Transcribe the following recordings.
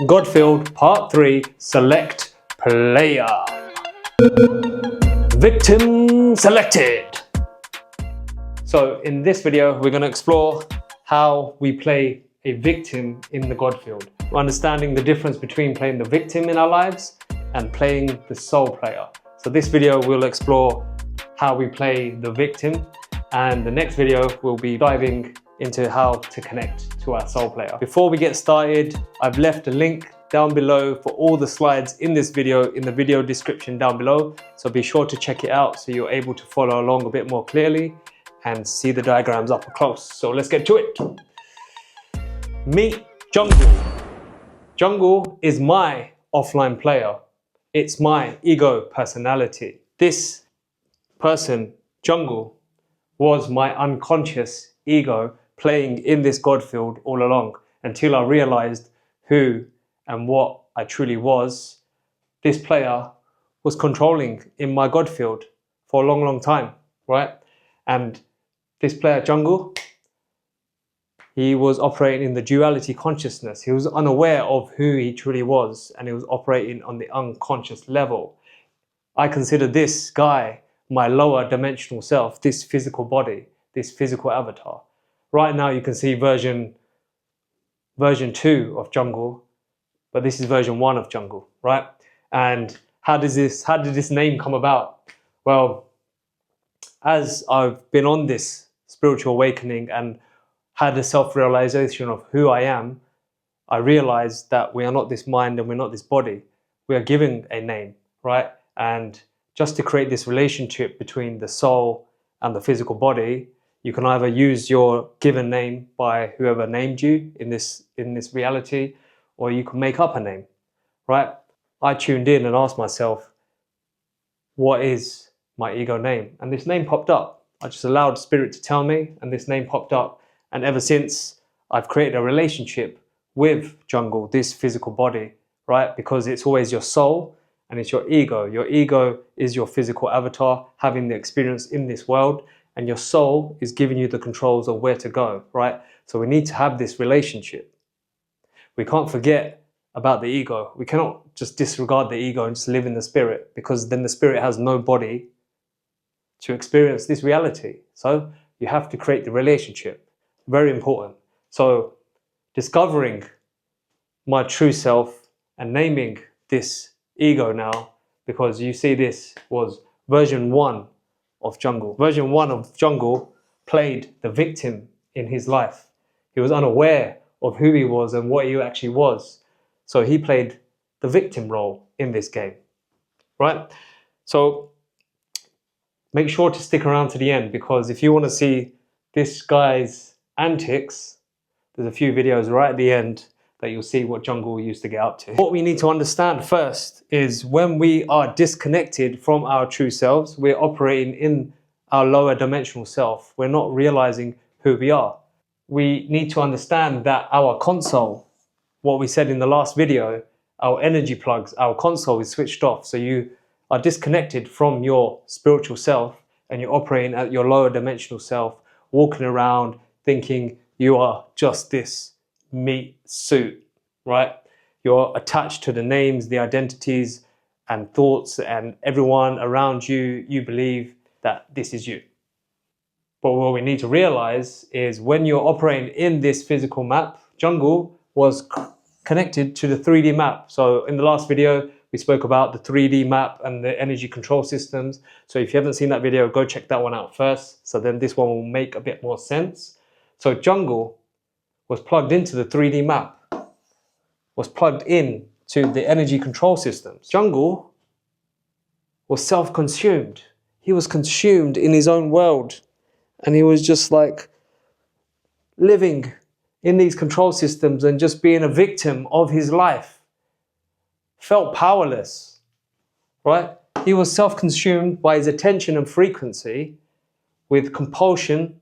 Godfield Part 3 Select Player. Victim selected. So in this video we're going to explore how we play a victim in the Godfield. We're understanding the difference between playing the victim in our lives and playing the soul player. So this video we'll explore how we play the victim, and the next video we'll be diving into how to connect to our soul player. Before we get started, I've left a link down below for all the slides in this video in the video description down below, so be sure to check it out so you're able to follow along a bit more clearly and see the diagrams up close. So let's get to it. Meet Jungle. Jungle is my offline player. It's my ego personality. This person, Jungle, was my unconscious ego playing in this Godfield all along until I realized who and what I truly was. This player was controlling in my Godfield for a long time, right? And this player, Jungle, he was operating in the duality consciousness. He was unaware of who he truly was, and he was operating on the unconscious level. I consider this guy my lower dimensional self, this physical body, this physical avatar. Right now you can see version 2 of Jungle, but this is version 1 of Jungle, right? And how did this name come about? Well, as I've been on this spiritual awakening and had a self-realization of who I am, I realized that we are not this mind and we're not this body. We are given a name, right? And just to create this relationship between the soul and the physical body, you can either use your given name by whoever named you in this reality, or you can make up a name, right? I tuned in and asked myself, what is my ego name? And this name popped up. I just allowed spirit to tell me, and this name popped up. And ever since, I've created a relationship with Jungle, this physical body, right? Because it's always your soul and it's your ego. Your ego is your physical avatar having the experience in this world, and your soul is giving you the controls of where to go, right? So we need to have this relationship. We can't forget about the ego. We cannot just disregard the ego and just live in the spirit, because then the spirit has no body to experience this reality. So you have to create the relationship. Very important. So discovering my true self and naming this ego now, because you see this was version 1 of Jungle. Version 1 of Jungle played the victim in his life. He was unaware of who he was and what he actually was. So he played the victim role in this game, right? So make sure to stick around to the end, because if you want to see this guy's antics, there's a few videos right at the end that you'll see what Jungle used to get up to. What we need to understand first is when we are disconnected from our true selves, we're operating in our lower dimensional self. We're not realizing who we are. We need to understand that our console, what we said in the last video, our energy plugs, our console is switched off. So you are disconnected from your spiritual self and you're operating at your lower dimensional self, walking around thinking you are just this meat suit, right? You're attached to the names, the identities and thoughts, and everyone around you, you believe that this is you. But what we need to realize is when you're operating in this physical map, Jungle was connected to the 3D map. So in the last video, we spoke about the 3D map and the energy control systems. So if you haven't seen that video, go check that one out first. So then this one will make a bit more sense. So Jungle was plugged into the 3D map, was plugged in to the energy control systems. Jungle was self-consumed. He was consumed in his own world, and he was just like living in these control systems and just being a victim of his life. Felt powerless, right? He was self-consumed by his attention and frequency, with compulsion,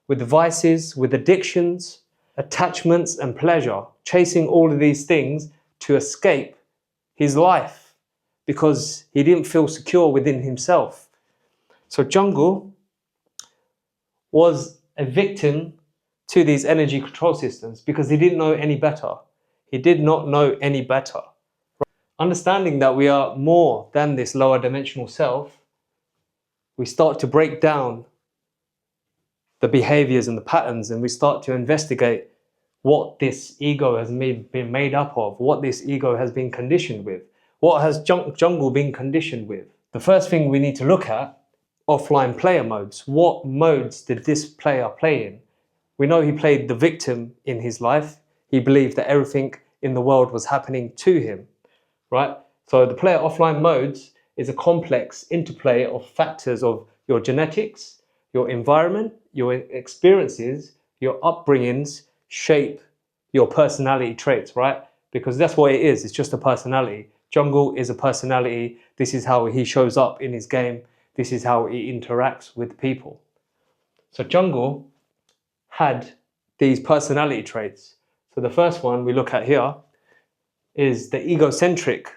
with vices, with addictions, attachments and pleasure, chasing all of these things to escape his life because he didn't feel secure within himself. So Jungle was a victim to these energy control systems because he didn't know any better. He did not know any better. Understanding that we are more than this lower dimensional self, we start to break down the behaviors and the patterns, and we start to investigate what this ego has been made up of, what this ego has been conditioned with, what has jungle been conditioned with. The first thing we need to look at, offline player modes. What modes did this player play in? We know he played the victim in his life. He believed that everything in the world was happening to him, right? So the player offline modes is a complex interplay of factors of your genetics, your environment, your experiences, your upbringings shape your personality traits, right? Because that's what it is. It's just a personality. Jungle is a personality. This is how he shows up in his game. This is how he interacts with people. So Jungle had these personality traits. So the first one we look at here is the egocentric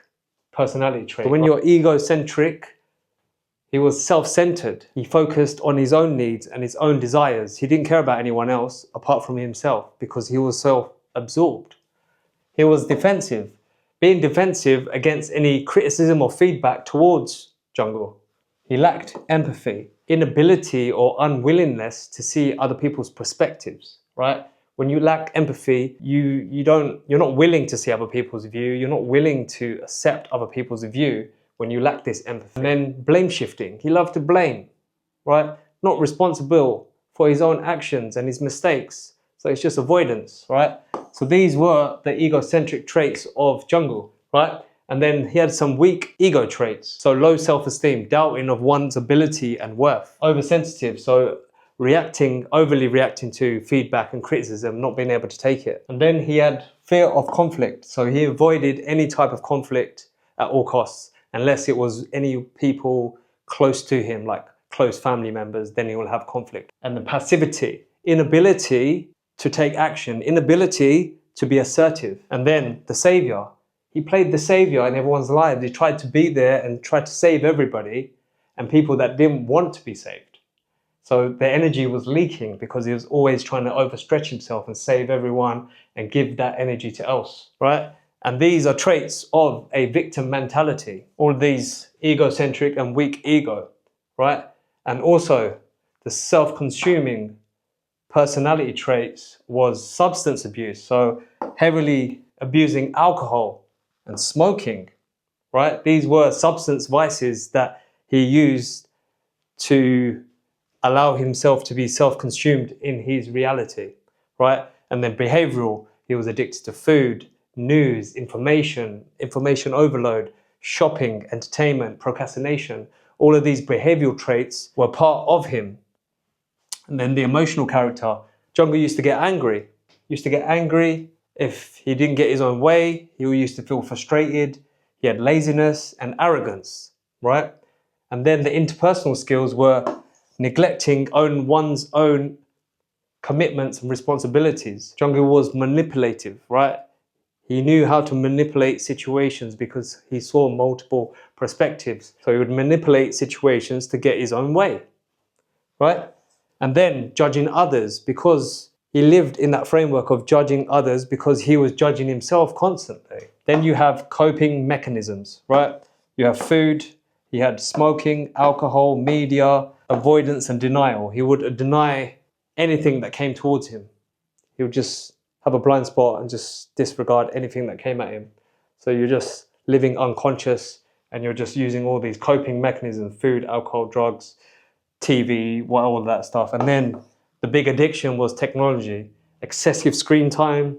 personality trait. So when you're egocentric, he was self-centered. He focused on his own needs and his own desires. He didn't care about anyone else apart from himself because he was self-absorbed. He was defensive, being defensive against any criticism or feedback towards Jungle. He lacked empathy, inability or unwillingness to see other people's perspectives, right? When you lack empathy, you're not willing to see other people's view. You're not willing to accept other people's view when you lack this empathy. And then blame shifting. He loved to blame, right? Not responsible for his own actions and his mistakes. So it's just avoidance, right? So these were the egocentric traits of Jungle, right? And then he had some weak ego traits. So low self-esteem, doubting of one's ability and worth. Oversensitive, so overly reacting to feedback and criticism, not being able to take it. And then he had fear of conflict. So he avoided any type of conflict at all costs, unless it was any people close to him, like close family members, then he will have conflict. And the passivity, inability to take action, inability to be assertive. And then the savior. He played the savior in everyone's lives. He tried to be there and tried to save everybody and people that didn't want to be saved. So the energy was leaking because he was always trying to overstretch himself and save everyone and give that energy to else, right? And these are traits of a victim mentality, all these egocentric and weak ego, right? And also the self-consuming personality traits was substance abuse. So heavily abusing alcohol and smoking, right? These were substance vices that he used to allow himself to be self-consumed in his reality, right? And then behavioral, he was addicted to food, news, information overload, shopping, entertainment, procrastination. All of these behavioral traits were part of him. And then the emotional character, Jungle used to get angry. If he didn't get his own way. He used to feel frustrated. He had laziness and arrogance, right? And then the interpersonal skills were neglecting one's own commitments and responsibilities. Jungle was manipulative, right? He knew how to manipulate situations because he saw multiple perspectives. So he would manipulate situations to get his own way, right? And then judging others, because he lived in that framework of judging others because he was judging himself constantly. Then you have coping mechanisms, right? You have food, he had smoking, alcohol, media, avoidance and denial. He would deny anything that came towards him. He would just have a blind spot and just disregard anything that came at him. So you're just living unconscious and you're just using all these coping mechanisms, food, alcohol, drugs, TV, all of that stuff. And then the big addiction was technology, excessive screen time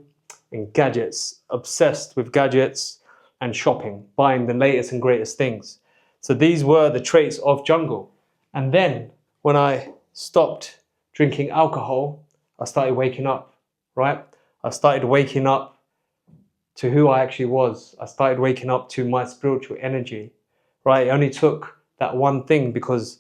and gadgets, obsessed with gadgets and shopping, buying the latest and greatest things. So these were the traits of Jungle. And then when I stopped drinking alcohol, I started waking up, right? I started waking up to who I actually was. I started waking up to my spiritual energy, right? It only took that one thing, because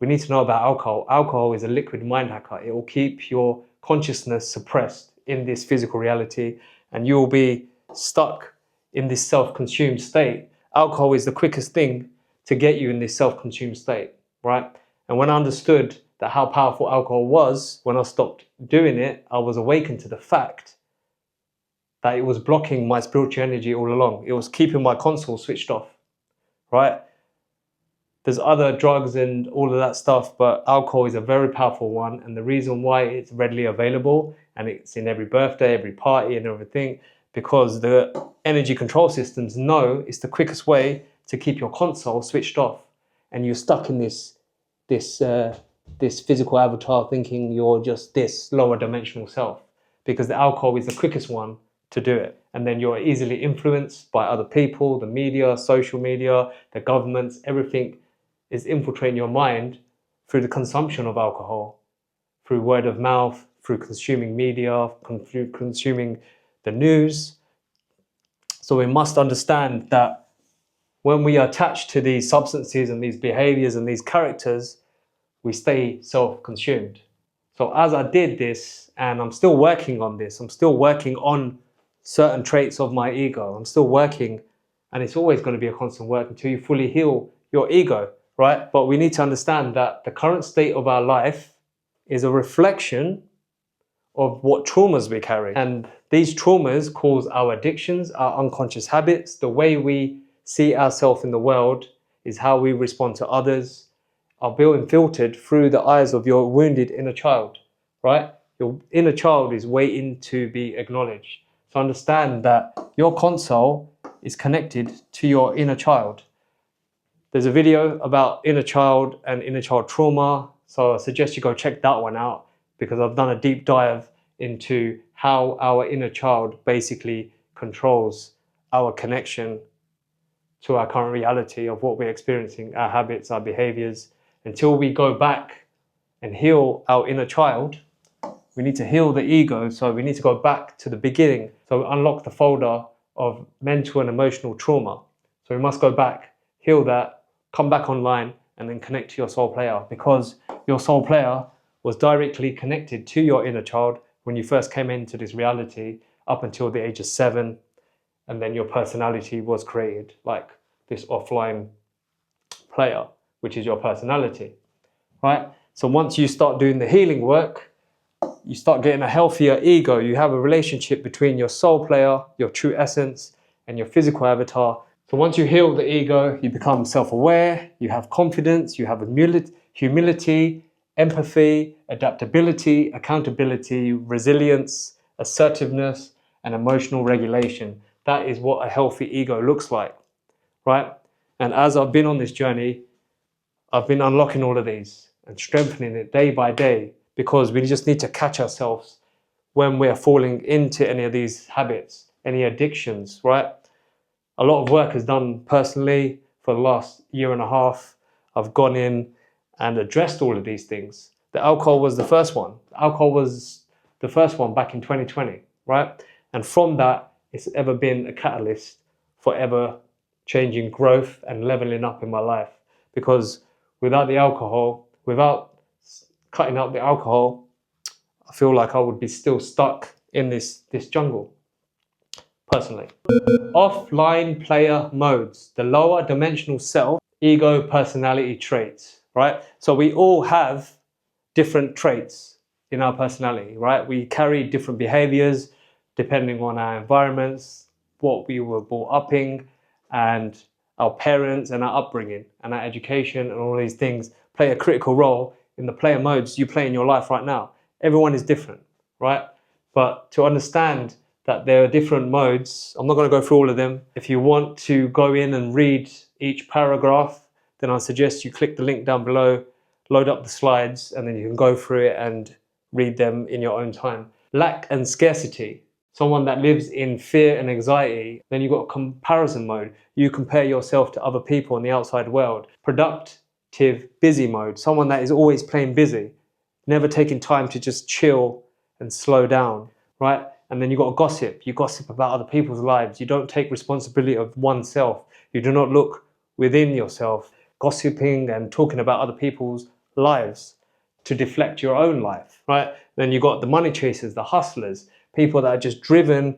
we need to know about alcohol. Alcohol is a liquid mind hacker. It will keep your consciousness suppressed in this physical reality and you will be stuck in this self-consumed state. Alcohol is the quickest thing to get you in this self-consumed state, right? And when I understood that how powerful alcohol was, when I stopped doing it, I was awakened to the fact that it was blocking my spiritual energy all along. It was keeping my console switched off, right? There's other drugs and all of that stuff, but alcohol is a very powerful one. And the reason why it's readily available and it's in every birthday, every party and everything, because the energy control systems know it's the quickest way to keep your console switched off. And you're stuck in this physical avatar thinking you're just this lower dimensional self, because the alcohol is the quickest one to do it. And then you're easily influenced by other people, the media, social media, the governments, everything is infiltrating your mind through the consumption of alcohol, through word of mouth, through consuming media, through consuming the news. So we must understand that when we are attached to these substances and these behaviors and these characters, we stay self-consumed. So as I did this, and I'm still working on this, I'm still working on certain traits of my ego, I'm still working, and it's always going to be a constant work until you fully heal your ego, right? But we need to understand that the current state of our life is a reflection of what traumas we carry. And these traumas cause our addictions, our unconscious habits. The way we see ourselves in the world is how we respond to others, are built and filtered through the eyes of your wounded inner child, right? Your inner child is waiting to be acknowledged. So understand that your console is connected to your inner child. There's a video about inner child and inner child trauma, so I suggest you go check that one out, because I've done a deep dive into how our inner child basically controls our connection to our current reality of what we're experiencing, our habits, our behaviors. Until we go back and heal our inner child, we need to heal the ego. So we need to go back to the beginning. So unlock the folder of mental and emotional trauma. So we must go back, heal that, come back online, and then connect to your soul player, because your soul player was directly connected to your inner child when you first came into this reality up until the age of 7. And then your personality was created, like this offline player, which is your personality, right? So once you start doing the healing work, you start getting a healthier ego. You have a relationship between your soul player, your true essence, and your physical avatar. So once you heal the ego, you become self-aware, you have confidence, you have humility, empathy, adaptability, accountability, resilience, assertiveness, and emotional regulation. That is what a healthy ego looks like, right? And as I've been on this journey, I've been unlocking all of these and strengthening it day by day, because we just need to catch ourselves when we're falling into any of these habits, any addictions, right? A lot of work is done personally for the last year and a half. I've gone in and addressed all of these things. The alcohol was the first one. Alcohol was the first one back in 2020, right? And from that, it's ever been a catalyst for ever changing growth and leveling up in my life. Because without the alcohol, without cutting out the alcohol, I feel like I would be still stuck in this jungle, personally. Offline player modes, the lower dimensional self, ego, personality traits, right? So we all have different traits in our personality, right? We carry different behaviors depending on our environments, what we were brought up in, and our parents and our upbringing and our education, and all these things play a critical role in the player modes you play in your life right now. Everyone is different, right? But to understand that there are different modes, I'm not going to go through all of them. If you want to go in and read each paragraph, then I suggest you click the link down below, load up the slides, and then you can go through it and read them in your own time. Lack and scarcity. Someone that lives in fear and anxiety. Then you've got comparison mode. You compare yourself to other people in the outside world. Productive busy mode. Someone that is always playing busy, never taking time to just chill and slow down, right? And then you've got gossip. You gossip about other people's lives. You don't take responsibility of oneself. You do not look within yourself, gossiping and talking about other people's lives to deflect your own life, right? Then you've got the money chasers, the hustlers, people that are just driven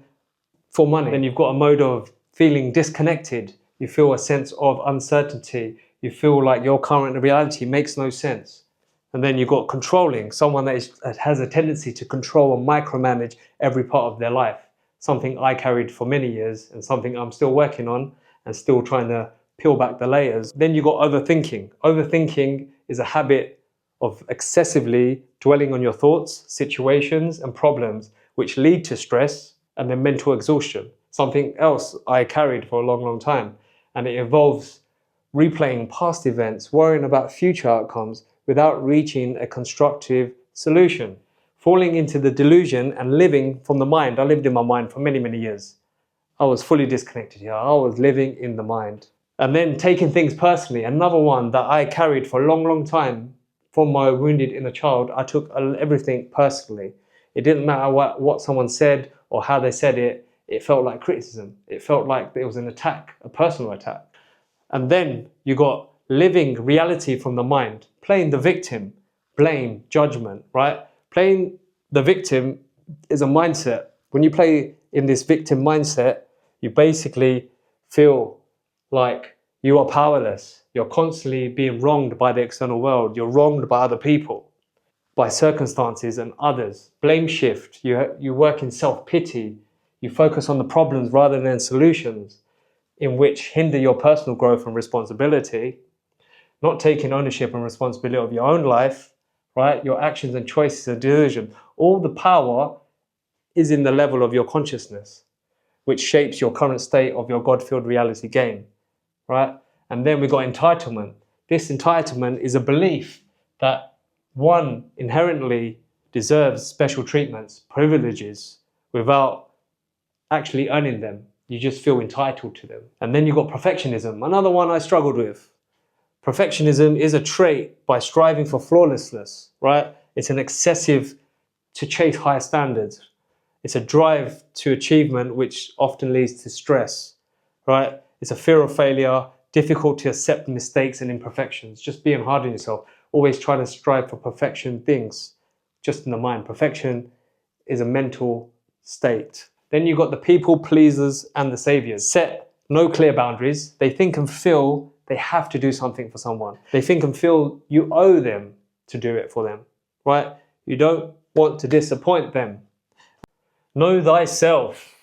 for money. Then you've got a mode of feeling disconnected. You feel a sense of uncertainty. You feel like your current reality makes no sense. And then you've got controlling, someone that has a tendency to control and micromanage every part of their life. something I carried for many years and something I'm still working on and still trying to peel back the layers. Then you got overthinking. Overthinking is a habit of excessively dwelling on your thoughts, situations, and problems, which lead to stress and then mental exhaustion. Something else I carried for a long, long time. And it involves replaying past events, worrying about future outcomes without reaching a constructive solution. Falling into the delusion and living from the mind. I lived in my mind for many, many years. I was fully disconnected here. I was living in the mind. And then taking things personally. Another one that I carried for a long, long time from my wounded inner child. I took everything personally. It didn't matter what someone said or how they said it. It felt like criticism. It felt like it was an attack, a personal attack. And then you got living reality from the mind, playing the victim, blame, judgment, right? Playing the victim is a mindset. When you play in this victim mindset, you basically feel like you are powerless. You're constantly being wronged by the external world. You're wronged by other people, by circumstances and others. Blame shift. You work in self-pity. You focus on the problems rather than solutions, in which hinder your personal growth and responsibility. Not taking ownership and responsibility of your own life, right? Your actions and choices are delusion. All the power is in the level of your consciousness, which shapes your current state of your God-filled reality game, right? And then we got entitlement. This entitlement is a belief that one inherently deserves special treatments, privileges, without actually earning them. You just feel entitled to them. And then you got perfectionism, another one I struggled with. Perfectionism is a trait by striving for flawlessness, right? It's an excessive to chase higher standards. It's a drive to achievement which often leads to stress, right? It's a fear of failure, difficult to accept mistakes and imperfections, just being hard on yourself, always trying to strive for perfection things, just in the mind. Perfection is a mental state. Then you've got the people pleasers and the saviors. Set no clear boundaries. They think and feel they have to do something for someone. They think and feel you owe them to do it for them, right? You don't want to disappoint them. Know thyself.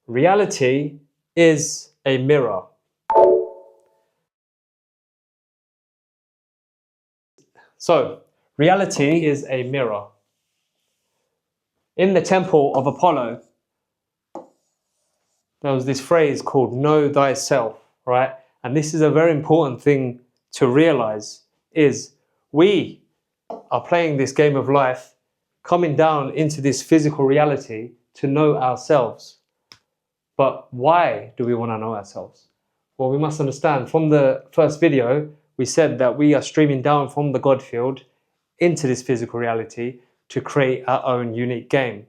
Reality is a mirror. So, reality is a mirror. In the temple of Apollo, there was this phrase called know thyself, right? And this is a very important thing to realize, is we are playing this game of life, coming down into this physical reality to know ourselves. But why do we want to know ourselves? Well, we must understand, from the first video, we said that we are streaming down from the God field into this physical reality to create our own unique game,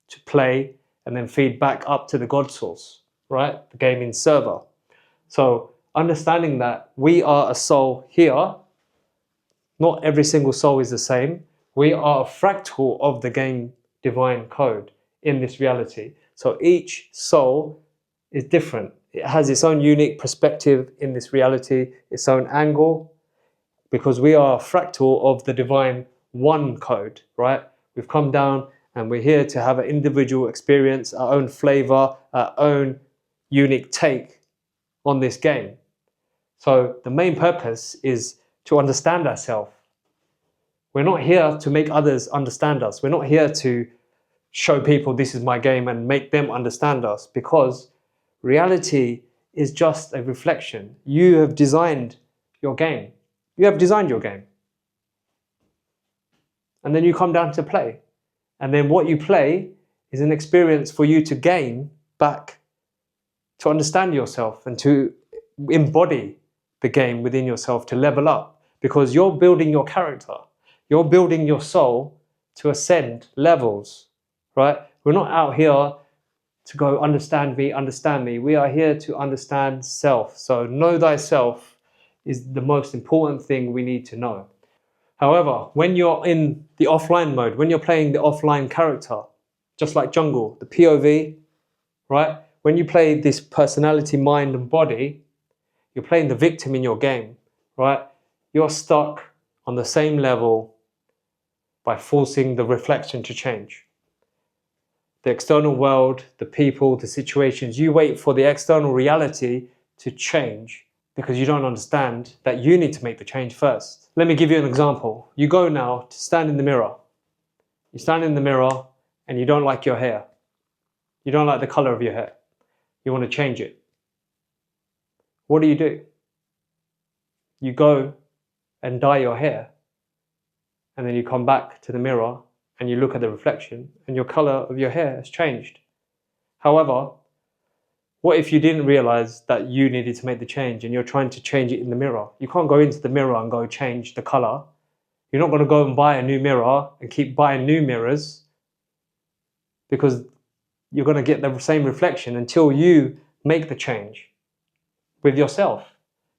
to play and then feed back up to the God source, right? The gaming server. So understanding that we are a soul here, not every single soul is the same. We are a fractal of the game divine code in this reality. So each soul is different. It has its own unique perspective in this reality, its own angle, because we are a fractal of the divine one code, right? We've come down and we're here to have an individual experience, our own flavor, our own unique take on this game. So the main purpose is to understand ourselves. We're not here to make others understand us. We're not here to show people this is my game and make them understand us, because reality is just a reflection. You have designed your game. You have designed your game. And then you come down to play. And then what you play is an experience for you to gain back, to understand yourself and to embody the game within yourself, to level up, because you're building your character. You're building your soul to ascend levels, right? We're not out here to go understand me, understand me. We are here to understand self. So know thyself is the most important thing we need to know. However, when you're in the offline mode, when you're playing the offline character, just like Jungle, the POV, right? When you play this personality, mind and body, you're playing the victim in your game, right? You're stuck on the same level by forcing the reflection to change. the external world, the people, the situations. You wait for the external reality to change because you don't understand that you need to make the change first. Let me give you an example. You go now to stand in the mirror. You stand in the mirror and you don't like your hair. You don't like the color of your hair. You want to change it. What do? You go and dye your hair. And then you come back to the mirror and you look at the reflection and your color of your hair has changed. However, what if you didn't realize that you needed to make the change and you're trying to change it in the mirror? You can't go into the mirror and go change the color. You're not going to go and buy a new mirror and keep buying new mirrors because you're going to get the same reflection until you make the change with yourself.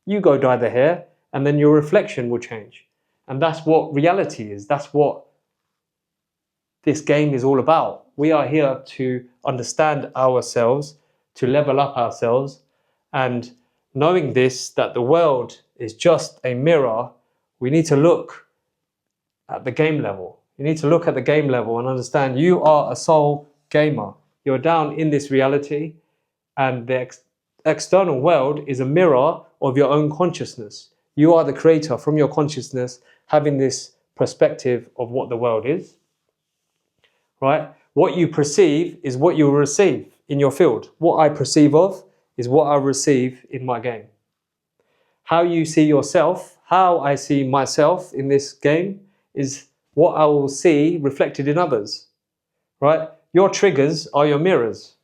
You go dye the hair and then your reflection will change. And that's what reality is. That's what this game is all about. We are here to understand ourselves, to level up ourselves, and knowing this, that the world is just a mirror, we need to look at the game level. You need to look at the game level and understand you are a soul gamer. You're down in this reality, and the external world is a mirror of your own consciousness. You are the creator from your consciousness, having this perspective of what the world is. Right? What you perceive is what you will receive in your field. What I perceive of is what I receive in my game. How you see yourself, how I see myself in this game is what I will see reflected in others. Right? Your triggers are your mirrors.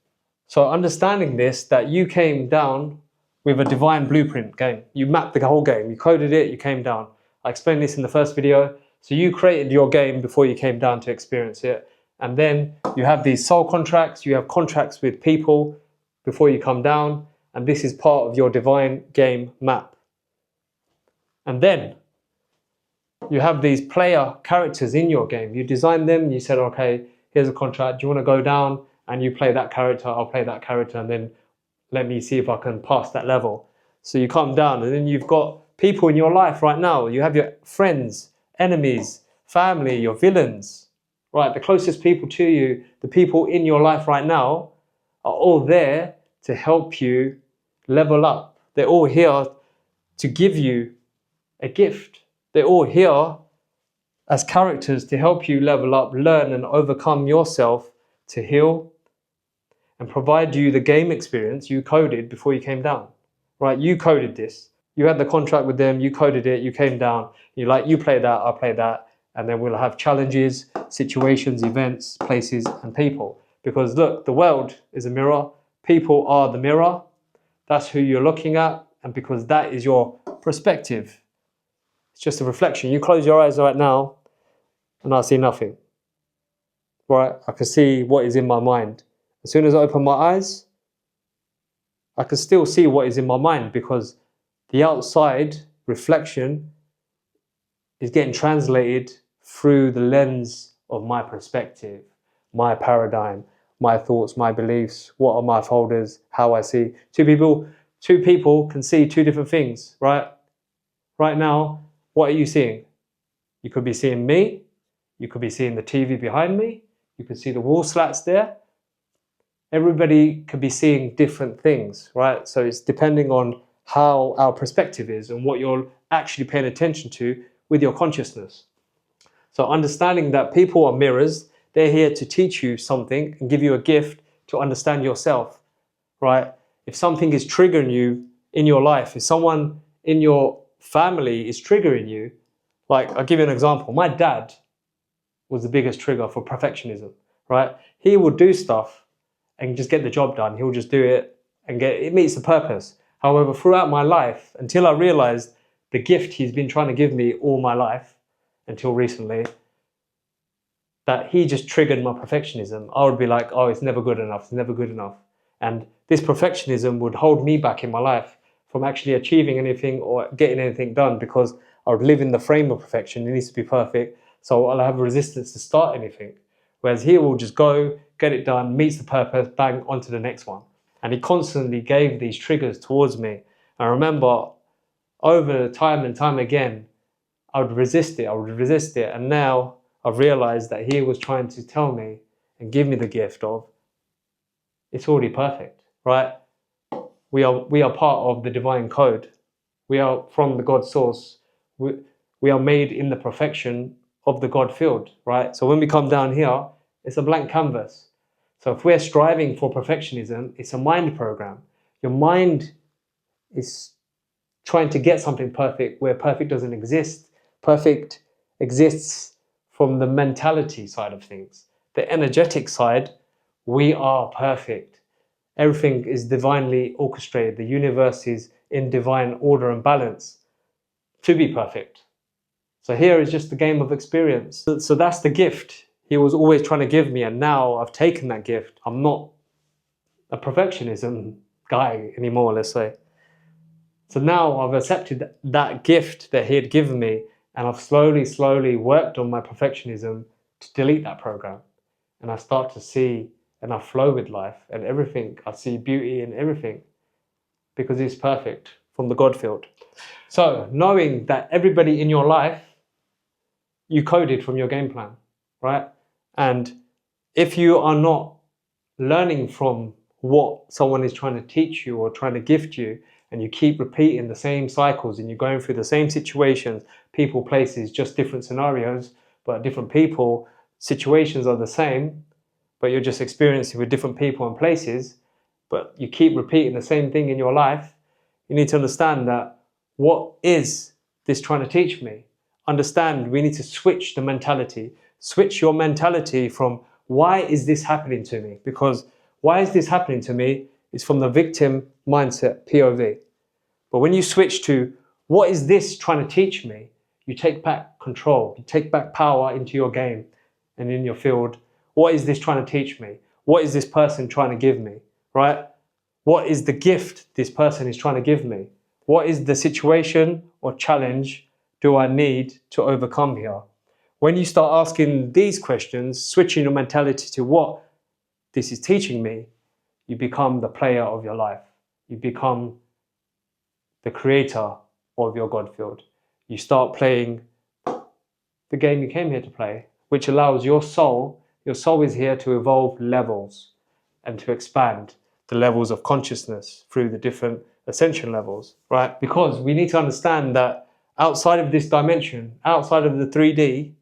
So understanding this, that you came down with a divine blueprint game. You mapped the whole game, you coded it, you came down. I explained this in the first video. So you created your game before you came down to experience it. And then you have these soul contracts, you have contracts with people before you come down, and this is part of your divine game map. And then you have these player characters in your game. You designed them, you said, okay, here's a contract, do you want to go down? And you play that character, I'll play that character, and then let me see if I can pass that level. So you come down, and then you've got people in your life right now. You have your friends, enemies, family, your villains. Right, the closest people to you, the people in your life right now, are all there to help you level up. They're all here to give you a gift. They're all here as characters to help you level up, learn and overcome yourself, to heal and provide you the game experience you coded before you came down. Right, you coded this. You had the contract with them, you coded it, you came down. You play that, I'll play that. And then we'll have challenges, situations, events, places, and people. Because look, the world is a mirror. People are the mirror. That's who you're looking at. And because that is your perspective, it's just a reflection. You close your eyes right now, and I see nothing. Right? I can see what is in my mind. As soon as I open my eyes, I can still see what is in my mind, because the outside reflection is getting translated through the lens of my perspective, my paradigm, my thoughts, my beliefs, what are my folders, how I see. Two people can see two different things, right? Right now, what are you seeing? You could be seeing me, you could be seeing the TV behind me, you could see the wall slats there. Everybody could be seeing different things, right? So it's depending on how our perspective is and what you're actually paying attention to with your consciousness. So understanding that people are mirrors, they're here to teach you something and give you a gift to understand yourself, right? If something is triggering you in your life, if someone in your family is triggering you, like I'll give you an example. My dad was the biggest trigger for perfectionism, right? He would do stuff and just get the job done. He'll just do it and it meets the purpose. However, throughout my life, until I realized the gift he's been trying to give me all my life, until recently, that he just triggered my perfectionism. I would be like, oh, it's never good enough, it's never good enough. And this perfectionism would hold me back in my life from actually achieving anything or getting anything done, because I would live in the frame of perfection. It needs to be perfect. So I'll have a resistance to start anything. Whereas he will just go, get it done, meets the purpose, bang, onto the next one. And he constantly gave these triggers towards me. I remember over time and time again, I would resist it, and now I've realized that he was trying to tell me and give me the gift of it's already perfect, right? We are part of the divine code. We are from the God source. We are made in the perfection of the God field, right? So when we come down here, it's a blank canvas. So if we're striving for perfectionism, it's a mind program. Your mind is trying to get something perfect where perfect doesn't exist. Perfect exists from the mentality side of things. The energetic side, we are perfect. Everything is divinely orchestrated. The universe is in divine order and balance to be perfect. So here is just the game of experience. So that's the gift he was always trying to give me, and now I've taken that gift. I'm not a perfectionism guy anymore, let's say. So now I've accepted that gift that he had given me, and I've slowly worked on my perfectionism to delete that program. And I start to see, and I flow with life and everything. I see beauty in everything because it's perfect from the God field. So knowing that everybody in your life, you coded from your game plan, right? And if you are not learning from what someone is trying to teach you or trying to gift you, and you keep repeating the same cycles and you're going through the same situations, people, places, just different scenarios, but different people, situations are the same, but you're just experiencing with different people and places, but you keep repeating the same thing in your life, you need to understand that what is this trying to teach me? Understand, we need to switch the mentality. Switch your mentality from why is this happening to me? Because why is this happening to me is from the victim mindset, POV. But when you switch to what is this trying to teach me, you take back control, you take back power into your game and in your field. What is this trying to teach me? What is this person trying to give me, right? What is the gift this person is trying to give me? What is the situation or challenge do I need to overcome here? When you start asking these questions, switching your mentality to what this is teaching me, you become the player of your life. You become the creator of your God field. You start playing the game you came here to play, which allows your soul is here to evolve levels and to expand the levels of consciousness through the different ascension levels, right? Because we need to understand that outside of this dimension, outside of the 3D,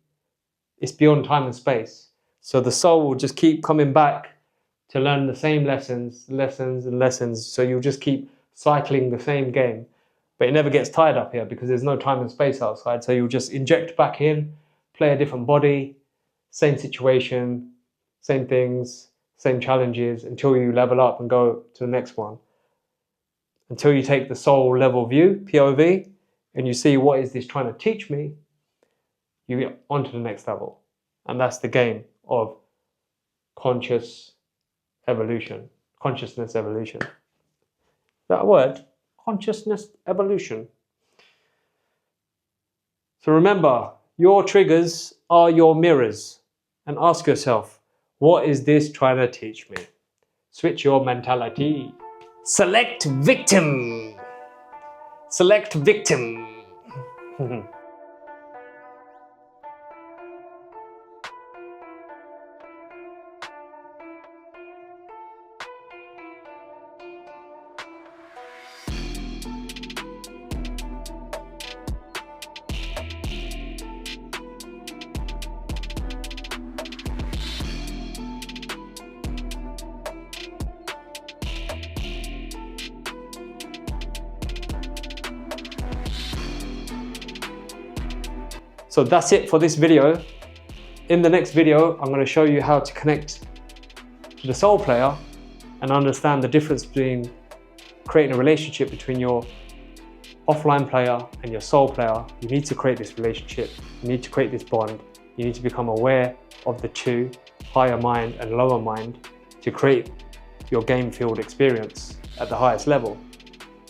it's beyond time and space. So the soul will just keep coming back to learn the same lessons. So you'll just keep cycling the same game, but it never gets tired up here because there's no time and space outside. So you'll just inject back in, play a different body, same situation, same things, same challenges until you level up and go to the next one. Until you take the soul level view, POV, and you see what is this trying to teach me, you get onto the next level. And that's the game of consciousness evolution. Is that a word? Consciousness evolution. So remember, your triggers are your mirrors. And ask yourself, what is this trying to teach me? Switch your mentality. Select victim. Select victim. So that's it for this video. In the next video, I'm going to show you how to connect to the soul player and understand the difference between creating a relationship between your offline player and your soul player. You need to create this relationship. You need to create this bond. You need to become aware of the two, higher mind and lower mind, to create your game field experience at the highest level.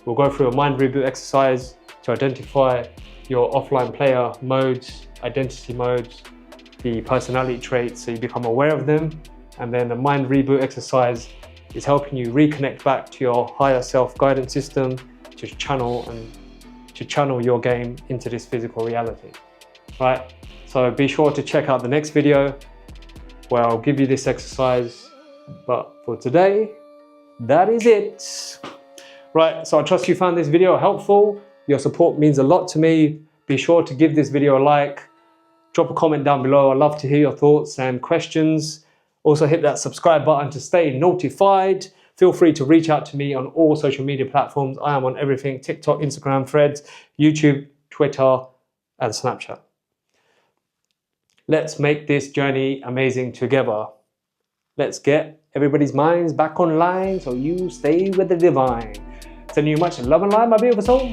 We'll go through a mind reboot exercise to identify your offline player modes, identity modes, the personality traits, so you become aware of them. And then the mind reboot exercise is helping you reconnect back to your higher self guidance system to channel your game into this physical reality, right? So be sure to check out the next video where I'll give you this exercise. But for today, that is it. Right, so I trust you found this video helpful. Your support means a lot to me. Be sure to give this video a like. Drop a comment down below. I'd love to hear your thoughts and questions. Also hit that subscribe button to stay notified. Feel free to reach out to me on all social media platforms. I am on everything: TikTok, Instagram, Threads, YouTube, Twitter, and Snapchat. Let's make this journey amazing together. Let's get everybody's minds back online so you stay with the divine. Sending you much love and light, my beautiful soul.